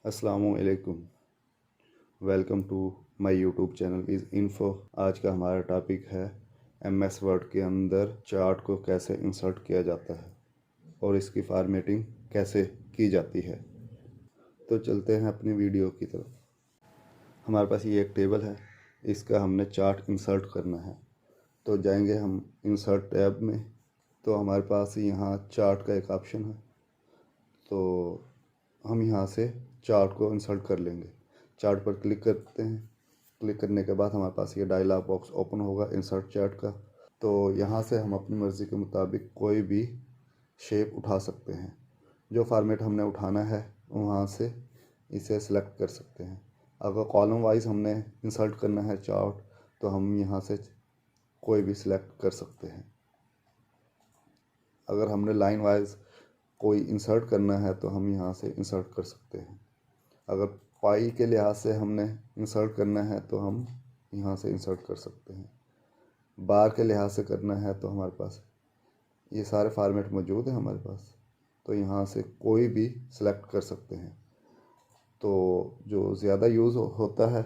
अस्सलामुअलैकुम। Welcome to my YouTube channel is info. आज का हमारा टॉपिक है एमएस वर्ड के अंदर चार्ट को कैसे इंसर्ट किया जाता है और इसकी फॉर्मेटिंग कैसे की जाती है। तो चलते हैं अपनी वीडियो की तरफ। हमारे पास ये एक टेबल है, इसका हमने चार्ट इंसर्ट करना है। तो जाएंगे हम इंसर्ट टैब में। तो हमारे पास यहाँ चार्ट का एक ऑप्शन है, तो हम यहाँ से चार्ट को इंसर्ट कर लेंगे। चार्ट पर क्लिक करते हैं। क्लिक करने के बाद हमारे पास ये डायलॉग बॉक्स ओपन होगा इंसर्ट चार्ट का। तो यहाँ से हम अपनी मर्ज़ी के मुताबिक कोई भी शेप उठा सकते हैं। जो फॉर्मेट हमने उठाना है वहाँ से इसे सेलेक्ट कर सकते हैं। अगर कॉलम वाइज हमने इंसर्ट करना है चार्ट, तो हम यहाँ से कोई भी सिलेक्ट कर सकते हैं। अगर हमने लाइन वाइज कोई इंसर्ट करना है तो हम यहाँ से इंसर्ट कर सकते हैं। अगर पाई के लिहाज से हमने इंसर्ट करना है तो हम यहाँ से इंसर्ट कर सकते हैं। बार के लिहाज से करना है तो हमारे पास ये सारे फॉर्मेट मौजूद हैं हमारे पास, तो यहाँ से कोई भी सिलेक्ट कर सकते हैं। तो जो ज़्यादा यूज़ होता है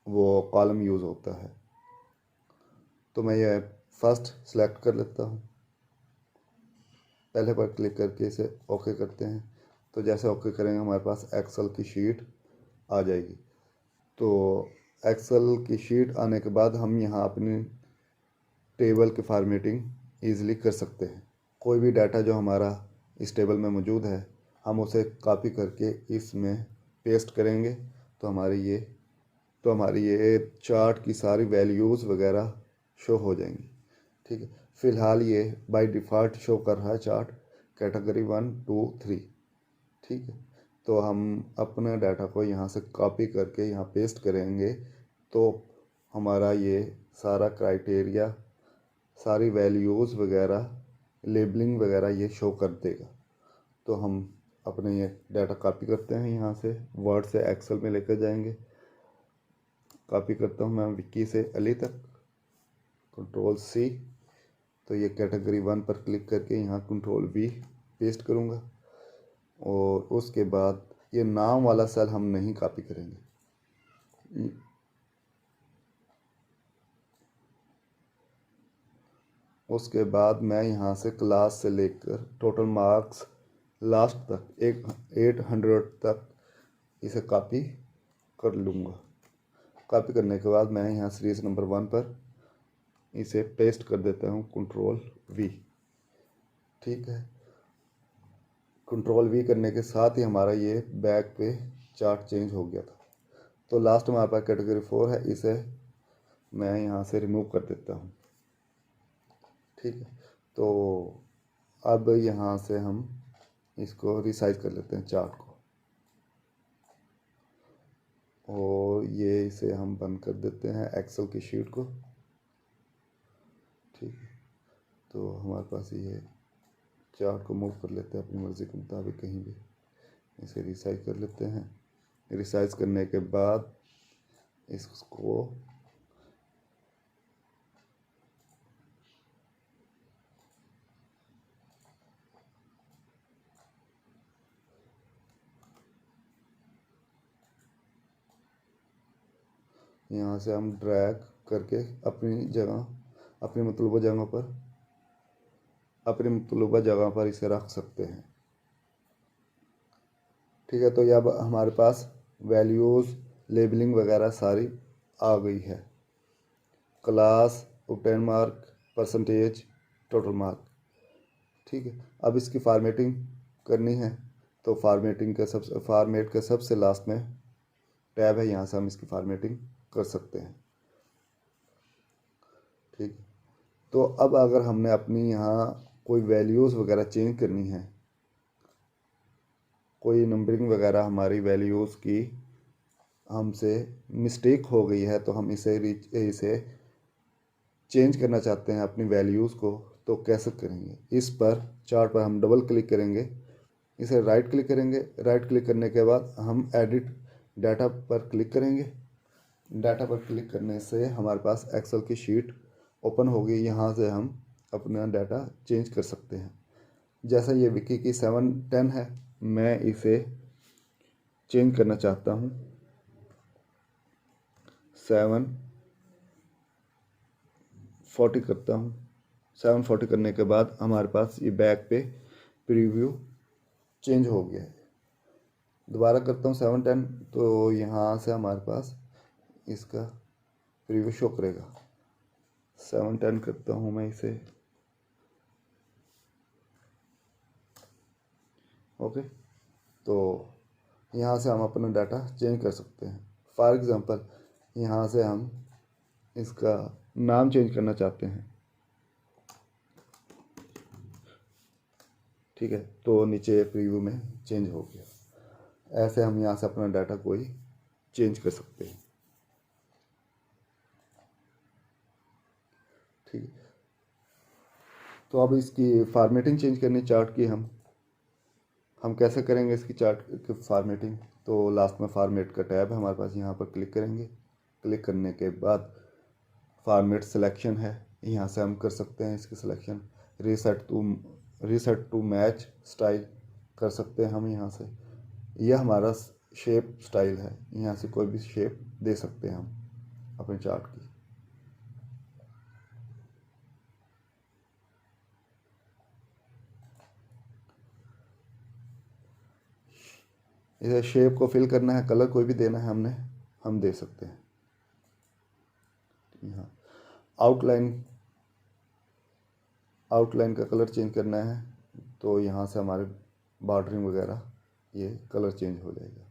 वो कॉलम यूज़ होता है। तो मैं ये फर्स्ट सेलेक्ट कर लेता हूँ। पहले पर क्लिक करके इसे ओके करते हैं। तो जैसे ओके करेंगे हमारे पास एक्सेल की शीट आ जाएगी। तो एक्सेल की शीट आने के बाद हम यहाँ अपनी टेबल की फॉर्मेटिंग ईज़िली कर सकते हैं। कोई भी डाटा जो हमारा इस टेबल में मौजूद है हम उसे कॉपी करके इसमें पेस्ट करेंगे तो हमारी ये चार्ट की सारी वैल्यूज़ वगैरह शो हो जाएंगी। ठीक है, फ़िलहाल ये बाय डिफ़ॉल्ट शो कर रहा है चार्ट कैटेगरी 1, 2, 3। ठीक है, तो हम अपने डाटा को यहाँ से कॉपी करके यहाँ पेस्ट करेंगे तो हमारा ये सारा क्राइटेरिया, सारी वैल्यूज़ वगैरह, लेबलिंग वगैरह ये शो कर देगा। तो हम अपने ये डाटा कॉपी करते हैं, यहाँ से वर्ड से एक्सेल में लेकर जाएंगे। कॉपी करता हूँ मैं विक्की से अली तक, कंट्रोल C। तो ये कैटेगरी 1 पर क्लिक करके यहाँ कंट्रोल V पेस्ट करूँगा। और उसके बाद ये नाम वाला सेल हम नहीं कॉपी करेंगे। उसके बाद मैं यहाँ से क्लास से लेकर टोटल मार्क्स लास्ट तक 800 तक इसे कॉपी कर लूँगा। कॉपी करने के बाद मैं यहाँ सीरीज़ नंबर 1 पर इसे पेस्ट कर देता हूँ, कंट्रोल V। ठीक है, कंट्रोल V करने के साथ ही हमारा ये बैक पे चार्ट चेंज हो गया था। तो लास्ट में हमारे पास कैटेगरी 4 है, इसे मैं यहाँ से रिमूव कर देता हूँ। ठीक है, तो अब यहाँ से हम इसको रिसाइज कर लेते हैं चार्ट को, और ये इसे हम बंद कर देते हैं एक्सेल की शीट को। ठीक है, तो हमारे पास ये चार्ट को मूव कर लेते हैं अपनी मर्ज़ी के मुताबिक कहीं भी। इसे रिसाइज कर लेते हैं। रिसाइज करने के बाद इसको यहाँ से हम ड्रैग करके अपनी जगह, अपनी मतलूबा जगह पर इसे रख सकते हैं। ठीक है, तो ये अब हमारे पास वैल्यूज़, लेबलिंग वगैरह सारी आ गई है। Class, obtain mark, percentage, total mark. ठीक है, अब इसकी फॉर्मेटिंग करनी है तो फॉर्मेट के सबसे लास्ट में टैब है, यहाँ से हम इसकी फॉर्मेटिंग कर सकते हैं। ठीक है, तो अब अगर हमने अपनी यहाँ कोई वैल्यूज़ वगैरह चेंज करनी है, कोई नंबरिंग वगैरह हमारी वैल्यूज़ की हमसे मिस्टेक हो गई है, तो हम इसे चेंज करना चाहते हैं अपनी वैल्यूज़ को, तो कैसे करेंगे। इस पर चार्ट पर हम डबल क्लिक करेंगे, इसे राइट क्लिक करेंगे। राइट क्लिक करने के बाद हम एडिट डाटा पर क्लिक करेंगे। डाटा पर क्लिक करने से हमारे पास एक्सेल की शीट ओपन होगी। यहाँ से हम अपना डाटा चेंज कर सकते हैं। जैसा ये विकी की 710 है, मैं इसे चेंज करना चाहता हूँ 740 करता हूँ। 740 करने के बाद हमारे पास ये बैक पे प्रीव्यू चेंज हो गया है। दोबारा करता हूँ 710, तो यहाँ से हमारे पास इसका प्रीव्यू शो करेगा। 710 करता हूँ मैं इसे, ओके। तो यहाँ से हम अपना डाटा चेंज कर सकते हैं। फॉर एग्ज़ाम्पल यहाँ से हम इसका नाम चेंज करना चाहते हैं, ठीक है, तो नीचे प्रीव्यू में चेंज हो गया। ऐसे हम यहाँ से अपना डाटा कोई चेंज कर सकते हैं, ठीक है। तो अब इसकी फॉर्मेटिंग चेंज करनी चार्ट की हम कैसे करेंगे इसकी चार्ट की फॉर्मेटिंग। तो लास्ट में फॉर्मेट का टैब है हमारे पास, यहाँ पर क्लिक करेंगे। क्लिक करने के बाद फॉर्मेट सिलेक्शन है, यहाँ से हम कर सकते हैं इसकी selection. Reset to match style कर सकते हैं हम यहाँ से। यह हमारा शेप स्टाइल है, यहाँ से कोई भी शेप दे सकते हैं हम अपने चार्ट की। इसे शेप को फिल करना है, कलर कोई भी देना है हम दे सकते हैं। यहाँ आउटलाइन का कलर चेंज करना है, तो यहाँ से हमारे बॉर्डरिंग वगैरह ये कलर चेंज हो जाएगा।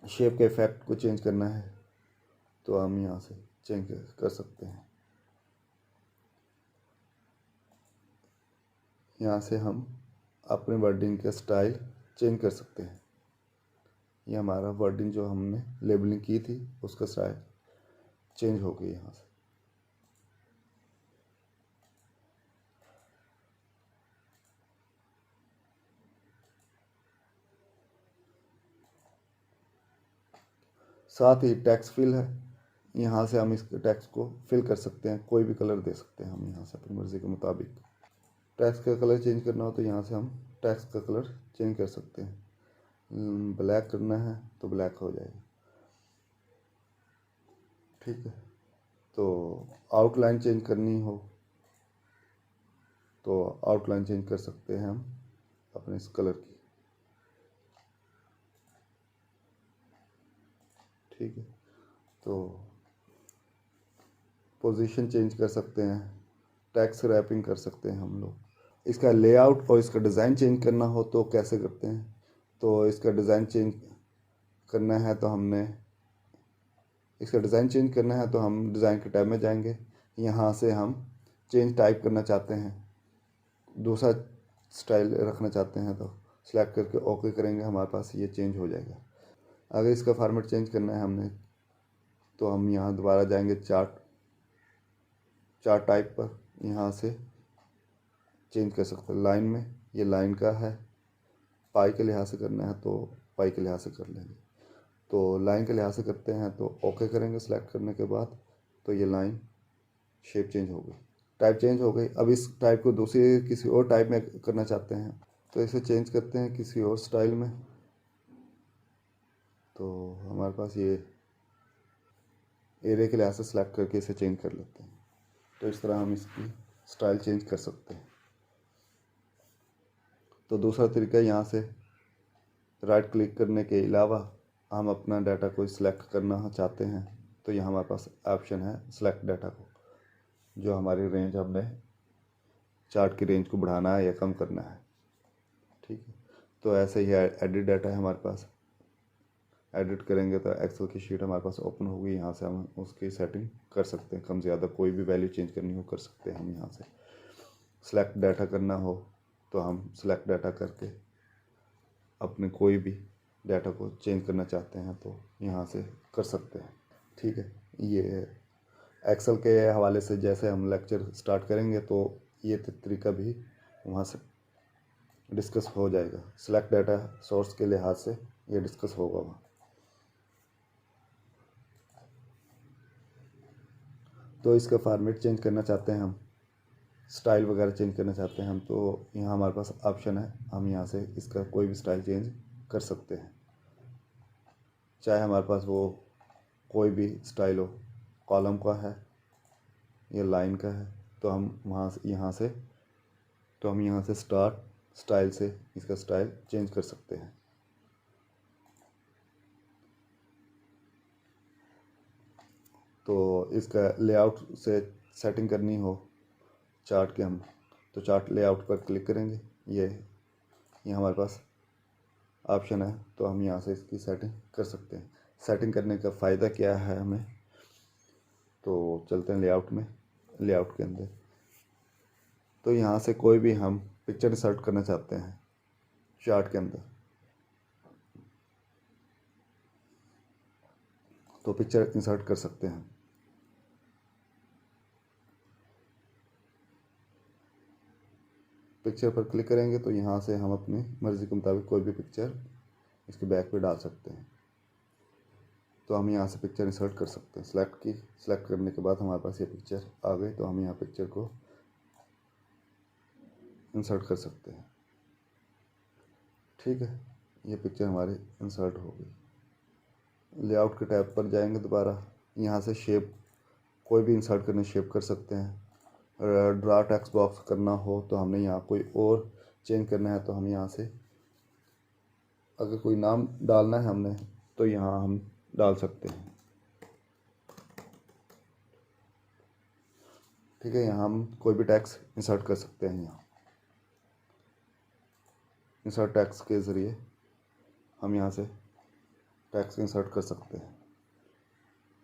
शेप के इफेक्ट को चेंज करना है, तो हम यहाँ से चेंज कर सकते हैं। यहाँ से हम अपने वर्डिंग के स्टाइल चेंज कर सकते हैं। ये हमारा वर्डिंग जो हमने लेबलिंग की थी उसका स्टाइल चेंज हो गई यहाँ से। साथ ही टेक्स्ट फिल है, यहाँ से हम इस टेक्स्ट को फिल कर सकते हैं, कोई भी कलर दे सकते हैं हम यहाँ से अपनी मर्ज़ी के मुताबिक। टेक्स्ट का कलर चेंज करना हो तो यहाँ से हम टेक्स्ट का कलर चेंज कर सकते हैं। ब्लैक करना है तो ब्लैक हो जाएगा, ठीक है। तो आउटलाइन चेंज करनी हो तो आउटलाइन चेंज कर सकते हैं हम अपने इस कलर की, ठीक है। तो पोजीशन चेंज कर सकते हैं, टेक्स्ट रैपिंग कर सकते हैं हम लोग। इसका लेआउट और इसका डिज़ाइन चेंज करना हो तो कैसे करते हैं। तो इसका डिज़ाइन चेंज करना है तो हम डिज़ाइन के टैब में जाएंगे। यहाँ से हम चेंज टाइप करना चाहते हैं, दूसरा स्टाइल रखना चाहते हैं तो सिलेक्ट करके ओके करेंगे, हमारे पास ये चेंज हो जाएगा। अगर इसका फॉर्मेट चेंज करना है हमने तो हम यहाँ दोबारा जाएंगे चार्ट टाइप पर, यहाँ से चेंज कर सकते हैं। लाइन में ये लाइन का है, पाई के लिहाज से करना है तो पाई के लिहाज से कर लेंगे। तो लाइन के लिहाज से करते हैं तो ओके करेंगे सिलेक्ट करने के बाद, तो ये लाइन शेप चेंज हो गई, टाइप चेंज हो गई। अब इस टाइप को दूसरी किसी और टाइप में करना चाहते हैं तो इसे चेंज करते हैं किसी और स्टाइल में। तो हमारे पास ये एरिया के लिहाज से सिलेक्ट करके इसे चेंज कर लेते हैं। तो इस तरह हम इसकी स्टाइल चेंज कर सकते हैं। तो दूसरा तरीका यहाँ से राइट क्लिक करने के अलावा हम अपना डाटा कोई सिलेक्ट करना चाहते हैं तो यहाँ हमारे पास ऑप्शन है सिलेक्ट डाटा को, जो हमारी रेंज हमने चार्ट की रेंज को बढ़ाना है या कम करना है, ठीक है। तो ऐसे ही एडिट डाटा है हमारे पास, एडिट करेंगे तो एक्सेल की शीट हमारे पास ओपन होगी। यहाँ से हम उसकी सेटिंग कर सकते हैं, कम ज़्यादा कोई भी वैल्यू चेंज करनी हो कर सकते हैं हम। यहाँ से सिलेक्ट डाटा करना हो तो हम सिलेक्ट डाटा करके अपने कोई भी डाटा को चेंज करना चाहते हैं तो यहाँ से कर सकते हैं, ठीक है। ये एक्सेल के हवाले से जैसे हम लेक्चर स्टार्ट करेंगे तो ये तरीका भी वहाँ से डिस्कस हो जाएगा। सिलेक्ट डाटा सोर्स के लिहाज से ये डिस्कस होगा वहाँ। तो इसका फॉर्मेट चेंज करना चाहते हैं हम स्टाइल वगैरह चेंज करना चाहते हैं हम, तो यहाँ हमारे पास ऑप्शन है, हम यहाँ से इसका कोई भी स्टाइल चेंज कर सकते हैं। चाहे हमारे पास वो कोई भी स्टाइल हो, कॉलम का है या लाइन का है, तो हम वहाँ से यहाँ से स्टार्ट स्टाइल से इसका स्टाइल चेंज कर सकते हैं। तो इसका लेआउट से सेटिंग करनी हो चार्ट के हम, तो चार्ट लेआउट पर क्लिक करेंगे, ये हमारे पास ऑप्शन है, तो हम यहाँ से इसकी सेटिंग कर सकते हैं। सेटिंग करने का फ़ायदा क्या है हमें, तो चलते हैं लेआउट के अंदर। तो यहाँ से कोई भी हम पिक्चर इंसर्ट करना चाहते हैं चार्ट के अंदर, तो पिक्चर इंसर्ट कर सकते हैं। पिक्चर पर क्लिक करेंगे तो यहाँ से हम अपनी मर्ज़ी के मुताबिक कोई भी पिक्चर इसके बैक पे डाल सकते हैं। तो हम यहाँ से पिक्चर इंसर्ट कर सकते हैं। सेलेक्ट करने के बाद हमारे पास ये पिक्चर आ गई, तो हम यहाँ पिक्चर को इंसर्ट कर सकते हैं। ठीक है, ये पिक्चर हमारी इंसर्ट हो गई। लेआउट के टैब पर जाएंगे दोबारा, यहाँ से शेप कोई भी इंसर्ट करने शेप कर सकते हैं। ड्रा टेक्स्ट बॉक्स करना हो तो हमने यहाँ कोई और चेंज करना है, तो हम यहाँ से अगर कोई नाम डालना है हमने, तो यहाँ हम डाल सकते हैं। ठीक है, यहाँ हम कोई भी टेक्स्ट इंसर्ट कर सकते हैं। यहाँ इंसर्ट टेक्स्ट के ज़रिए हम यहाँ से टेक्स्ट इंसर्ट कर सकते हैं।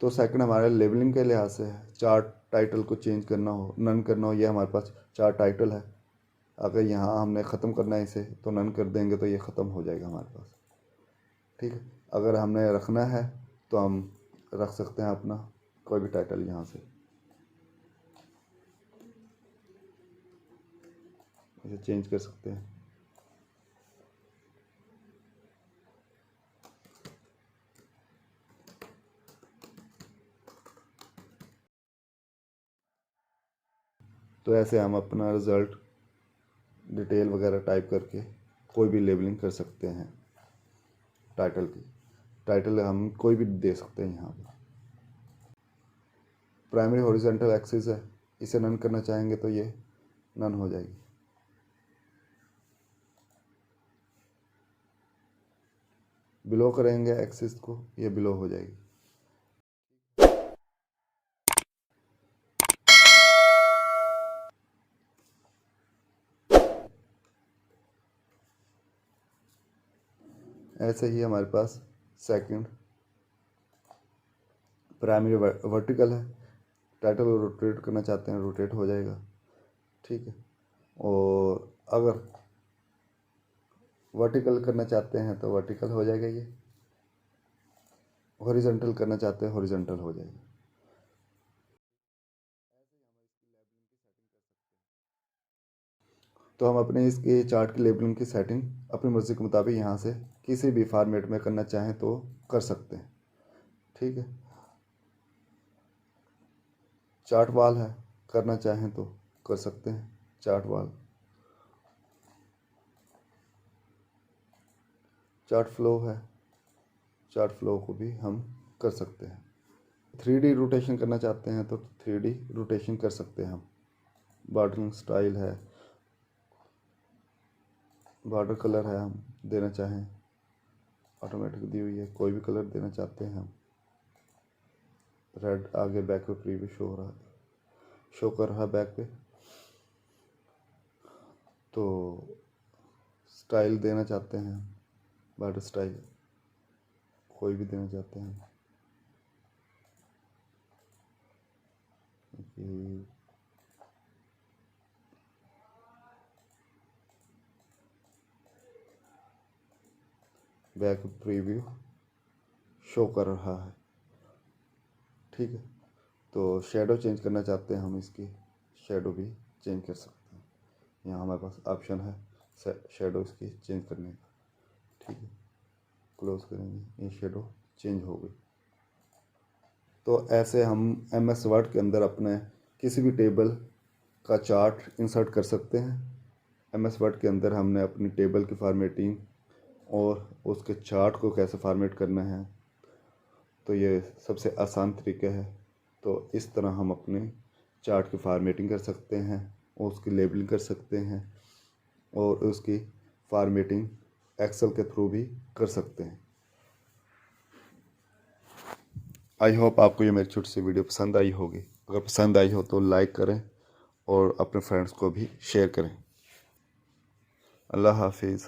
तो सेकंड हमारे लेबलिंग के लिहाज से है। चार्ट टाइटल को चेंज करना हो, नन करना हो, ये हमारे पास चार्ट टाइटल है। अगर यहाँ हमने ख़त्म करना है इसे, तो नन कर देंगे तो ये ख़त्म हो जाएगा हमारे पास। ठीक है, अगर हमने रखना है तो हम रख सकते हैं अपना कोई भी टाइटल, यहाँ से इसे चेंज कर सकते हैं। तो ऐसे हम अपना रिज़ल्ट डिटेल वगैरह टाइप करके कोई भी लेबलिंग कर सकते हैं। टाइटल हम कोई भी दे सकते हैं। यहाँ पर प्राइमरी हॉरिजॉन्टल एक्सिस है, इसे नन करना चाहेंगे तो ये नन हो जाएगी। बिलो करेंगे एक्सिस को, ये बिलो हो जाएगी। ऐसे ही हमारे पास सेकंड प्राइमरी वर्टिकल है, टाइटल को रोटेट करना चाहते हैं, रोटेट हो जाएगा। ठीक है, और अगर वर्टिकल करना चाहते हैं तो वर्टिकल हो जाएगा, ये हॉरिजॉन्टल करना चाहते हैं हॉरिजॉन्टल हो जाएगा। तो हम अपने इसके चार्ट की लेबलिंग की सेटिंग अपनी मर्ज़ी के मुताबिक यहाँ से किसी भी फॉर्मेट में करना चाहें तो कर सकते हैं। ठीक है, चार्ट वाल है, करना चाहें तो कर सकते हैं चार्ट वाल। चार्ट फ्लो है, चार्ट फ्लो को भी हम कर सकते हैं। 3D रोटेशन करना चाहते हैं तो 3D रोटेशन कर सकते हैं हम। बॉर्डरिंग स्टाइल है, बॉर्डर कलर है, हम देना चाहें ऑटोमेटिक दी हुई है, कोई भी कलर देना चाहते हैं हम। रेड आगे बैक पे प्रीव्यू शो कर रहा है बैक पे। तो स्टाइल देना चाहते हैं, बॉर्डर स्टाइल कोई भी देना चाहते हैं कि बैक प्रीव्यू शो कर रहा है। ठीक है, तो शेडो चेंज करना चाहते हैं हम, इसकी शेडो भी चेंज कर सकते हैं। यहाँ हमारे पास ऑप्शन है शेडो इसकी चेंज करने का। ठीक है, क्लोज करेंगे, ये शेडो चेंज हो गई। तो ऐसे हम MS वर्ड के अंदर अपने किसी भी टेबल का चार्ट इंसर्ट कर सकते हैं। MS वर्ड के अंदर हमने अपनी टेबल की फॉर्मेटिंग और उसके चार्ट को कैसे फॉर्मेट करना है, तो ये सबसे आसान तरीका है। तो इस तरह हम अपने चार्ट की फॉर्मेटिंग कर सकते हैं और उसकी लेबलिंग कर सकते हैं और उसकी फॉर्मेटिंग एक्सेल के थ्रू भी कर सकते हैं। आई होप आपको ये मेरी छोटी सी वीडियो पसंद आई होगी। अगर पसंद आई हो तो लाइक करें और अपने फ्रेंड्स को भी शेयर करें। अल्लाह हाफिज़।